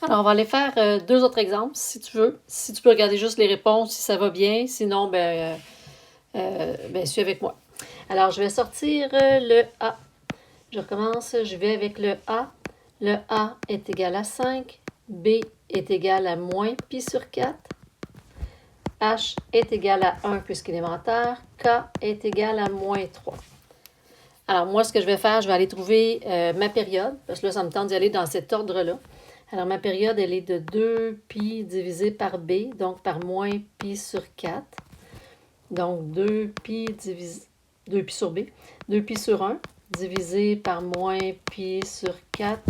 Alors, on va aller faire deux autres exemples, si tu veux. Si tu peux regarder juste les réponses, si ça va bien. Sinon, suis avec moi. Alors, je vais sortir le A. Je recommence, je vais avec le A. Le A est égal à 5. B est égal à moins pi sur 4. H est égal à 1 puisqu'il est élémentaire. K est égal à moins 3. Alors, moi, ce que je vais faire, je vais aller trouver ma période, parce que là, ça me tente d'y aller dans cet ordre-là. Alors, ma période, elle est de 2pi divisé par b, donc par moins pi sur 4. Donc, 2pi sur b. 2pi sur 1 divisé par moins pi sur 4.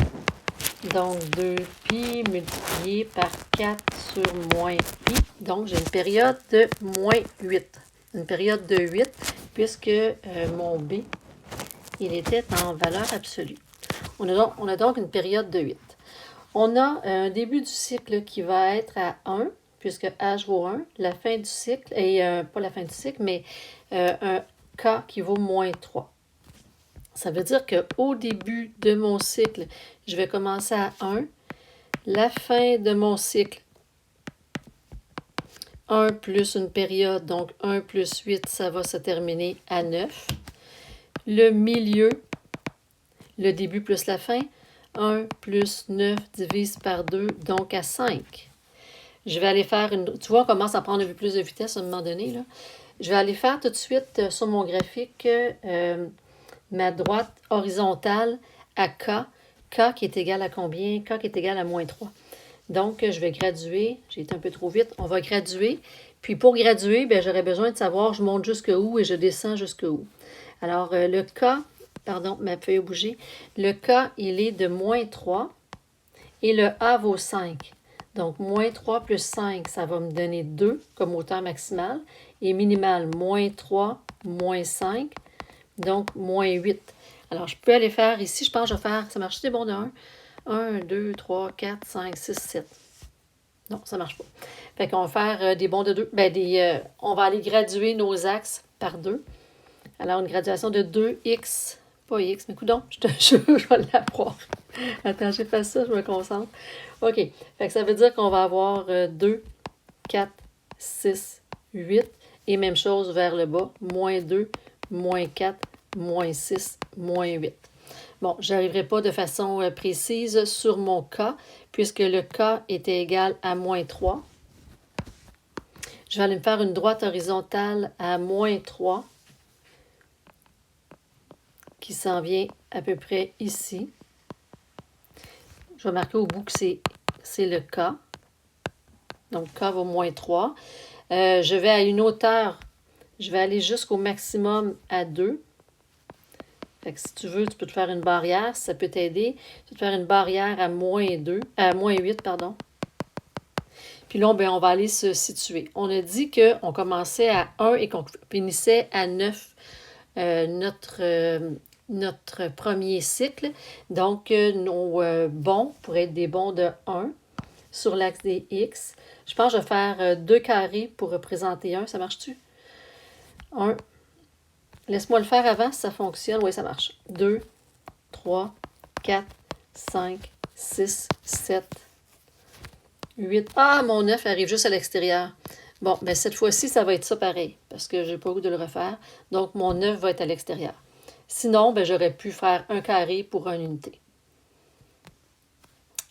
Donc, 2pi multiplié par 4 sur moins pi. Donc, j'ai une période de moins 8. Une période de 8, puisque mon b, il était en valeur absolue. On a donc une période de 8. On a un début du cycle qui va être à 1, puisque H vaut 1. La fin du cycle, et pas la fin du cycle, mais un K qui vaut moins 3. Ça veut dire qu'au début de mon cycle, je vais commencer à 1. La fin de mon cycle, 1 plus une période, donc 1 plus 8, ça va se terminer à 9. Le milieu, le début plus la fin, 1 plus 9 divise par 2, donc à 5. Je vais aller faire une... Tu vois, on commence à prendre un peu plus de vitesse à un moment donné, là. Je vais aller faire tout de suite sur mon graphique ma droite horizontale à K. K qui est égal à combien? K qui est égal à moins 3. Donc, je vais graduer. J'ai été un peu trop vite. On va graduer. Puis, pour graduer, j'aurais besoin de savoir je monte jusqu'où et je descends jusqu'où. Alors, le K, pardon, ma feuille a bougé. Le K, il est de moins 3 et le A vaut 5. Donc, moins 3 plus 5, ça va me donner 2 comme hauteur maximale. Et minimal, moins 3, moins 5, donc moins 8. Alors, je peux aller faire ici, je pense que je vais faire, ça marche des bons de 1. 1, 2, 3, 4, 5, 6, 7. Non, ça ne marche pas. Fait qu'on va faire des bons de 2. On va aller graduer nos axes par 2. Alors, une graduation de 2x, pas x, mais coudonc, je vais l'avoir. Attends, j'ai fait ça, je me concentre. OK. Fait que ça veut dire qu'on va avoir 2, 4, 6, 8. Et même chose vers le bas. Moins 2, moins 4, moins 6, moins 8. Bon, je n'arriverai pas de façon précise sur mon K, puisque le K était égal à moins 3. Je vais aller me faire une droite horizontale à moins 3, qui s'en vient à peu près ici. Je vais marquer au bout que c'est le K. Donc, K vaut moins 3. Je vais à une hauteur, je vais aller jusqu'au maximum à 2. Fait que si tu veux, tu peux te faire une barrière, ça peut t'aider. Tu peux te faire une barrière à moins 8, pardon. Puis là, on va aller se situer. On a dit qu'on commençait à 1 et qu'on finissait à 9 notre premier cycle. Donc, nos bonds pourraient être des bonds de 1 sur l'axe des X. Je pense que je vais faire 2 carrés pour représenter 1. Ça marche-tu? 1. Laisse-moi le faire avant si ça fonctionne. Oui, ça marche. 2, 3, 4, 5, 6, 7, 8. Ah, mon 9 arrive juste à l'extérieur. Bon, cette fois-ci, ça va être ça pareil, parce que je n'ai pas le goût de le refaire. Donc, mon 9 va être à l'extérieur. Sinon, j'aurais pu faire un carré pour une unité.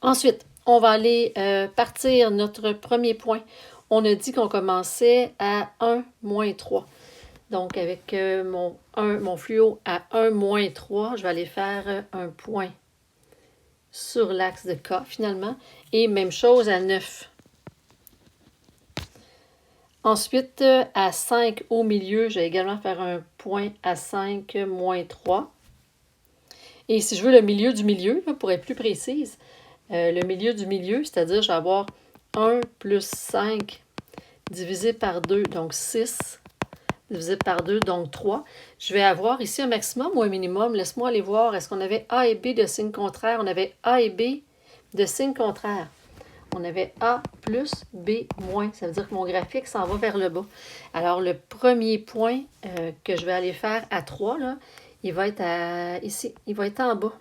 Ensuite, on va aller partir notre premier point. On a dit qu'on commençait à 1 moins 3. Donc, avec mon fluo à 1 moins 3, je vais aller faire un point sur l'axe de K, finalement. Et même chose à 9. Ensuite, à 5 au milieu, je vais également faire un point à 5 moins 3. Et si je veux le milieu du milieu, là, pour être plus précise, le milieu du milieu, c'est-à-dire je vais avoir 1 plus 5 divisé par 2, donc 6, divisé par 2, donc 3. Je vais avoir ici un maximum ou un minimum. Laisse-moi aller voir. Est-ce qu'on avait A et B de signe contraire? On avait A et B de signe contraire. On avait A plus B moins. Ça veut dire que mon graphique s'en va vers le bas. Alors, le premier point que je vais aller faire à 3, là, il va être ici. Il va être en bas.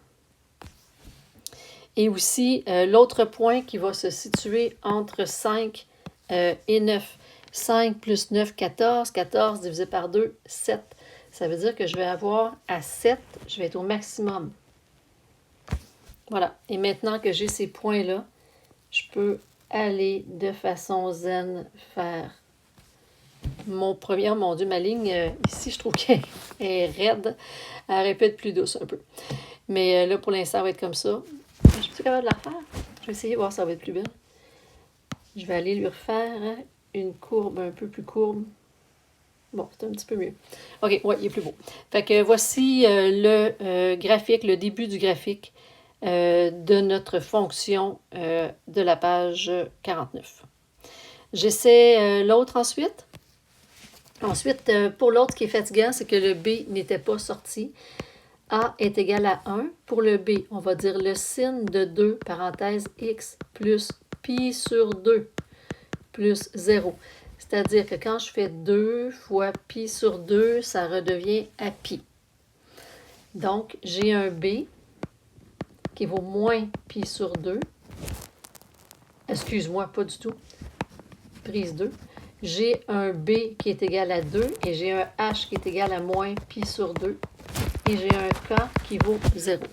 Et aussi, l'autre point qui va se situer entre 5 et 9. 5 plus 9, 14. 14 divisé par 2, 7. Ça veut dire que je vais avoir à 7, je vais être au maximum. Voilà. Et maintenant que j'ai ces points-là, je peux aller de façon zen faire mon premier. Oh mon Dieu, ma ligne ici, je trouve qu'elle est raide. Elle répète plus douce un peu. Mais là, pour l'instant, ça va être comme ça. Je suis capable de la refaire. Je vais essayer de voir si ça va être plus belle. Je vais aller lui refaire une courbe un peu plus courbe. Bon, c'est un petit peu mieux. OK, ouais, il est plus beau. Fait que voici le graphique, le début du graphique de notre fonction de la page 49. J'essaie l'autre ensuite. Ensuite, pour l'autre qui est fatigant, c'est que le B n'était pas sorti. A est égal à 1. Pour le B, on va dire le sin de 2, parenthèse x, plus pi sur 2, plus 0. C'est-à-dire que quand je fais 2 fois pi sur 2, ça redevient à pi. Donc, j'ai un B qui vaut moins pi sur 2. Excuse-moi, pas du tout. Prise 2. J'ai un B qui est égal à 2 et j'ai un H qui est égal à moins pi sur 2. Et j'ai un K qui vaut 0.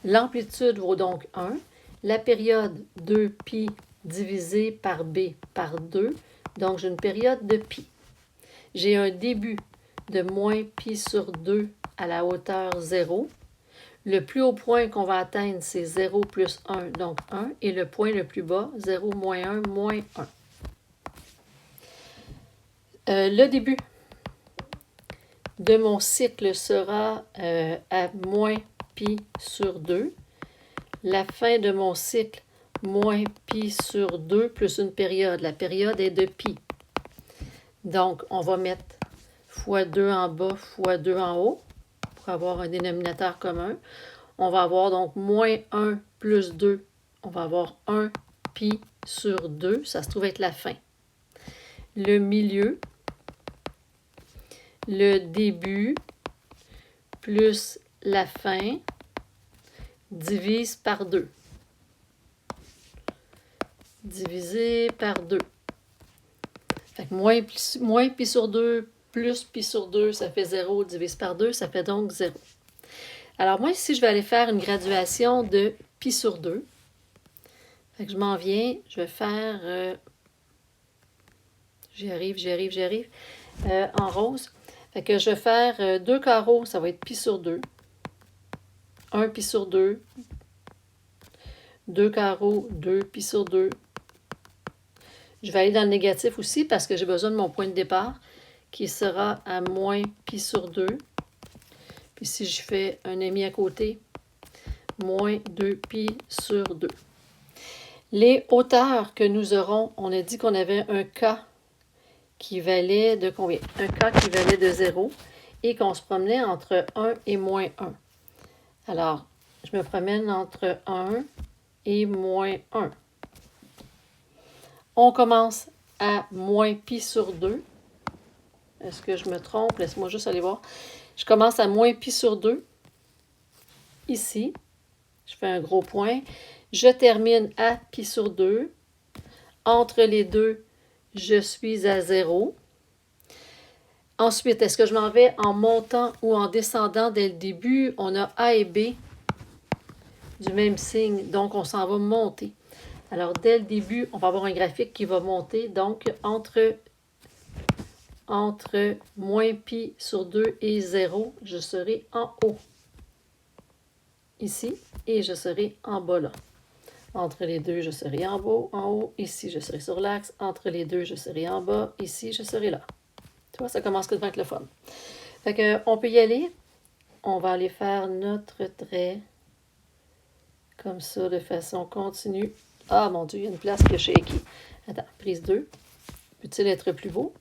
L'amplitude vaut donc 1. La période 2pi divisé par B par 2. Donc, j'ai une période de pi. J'ai un début de moins pi sur 2 à la hauteur 0. Le plus haut point qu'on va atteindre, c'est 0 plus 1, donc 1. Et le point le plus bas, 0 moins 1, moins 1. Le début de mon cycle sera à moins pi sur 2. La fin de mon cycle, moins pi sur 2 plus une période. La période est de pi. Donc, on va mettre fois 2 en bas, fois 2 en haut, pour avoir un dénominateur commun. On va avoir donc moins 1 plus 2. On va avoir 1 pi sur 2. Ça se trouve être la fin. Le milieu, le début plus la fin divise par 2. Divisé par 2. Fait que moins pi sur 2 plus pi sur 2, ça fait 0. Divise par 2, ça fait donc 0. Alors moi, ici, je vais aller faire une graduation de pi sur 2. Fait que je m'en viens, je vais faire... j'y arrive. En rose. Fait que je vais faire 2 carreaux, ça va être pi sur 2. 1 pi sur 2. 2 carreaux, 2 pi sur 2. Je vais aller dans le négatif aussi parce que j'ai besoin de mon point de départ qui sera à moins pi sur 2. Puis si je fais un ami à côté, moins 2 pi sur 2. Les hauteurs que nous aurons, on a dit qu'on avait un K qui valait de combien? Un K qui valait de 0 et qu'on se promenait entre 1 et moins 1. Alors, je me promène entre 1 et moins 1. On commence à moins pi sur 2. Est-ce que je me trompe? Laisse-moi juste aller voir. Je commence à moins pi sur 2. Ici, je fais un gros point. Je termine à pi sur 2. Entre les deux, je suis à 0. Ensuite, est-ce que je m'en vais en montant ou en descendant dès le début? On a A et B du même signe, donc on s'en va monter. Alors, dès le début, on va avoir un graphique qui va monter. Donc, entre moins pi sur 2 et 0, je serai en haut. Ici, et je serai en bas là. Entre les deux, je serai en haut. Ici, je serai sur l'axe. Entre les deux, je serai en bas. Ici, je serai là. Tu vois, ça commence à être le fun. Fait que, on peut y aller. On va aller faire notre trait comme ça, de façon continue. Ah, mon Dieu, il y a une place qui est shaky. Attends, prise 2. Peut-il être plus beau?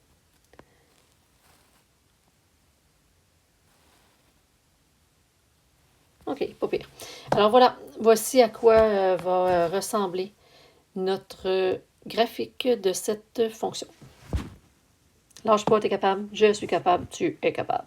OK, pas pire. Alors voilà, voici à quoi va ressembler notre graphique de cette fonction. Lâche pas, tu es capable, je suis capable, tu es capable.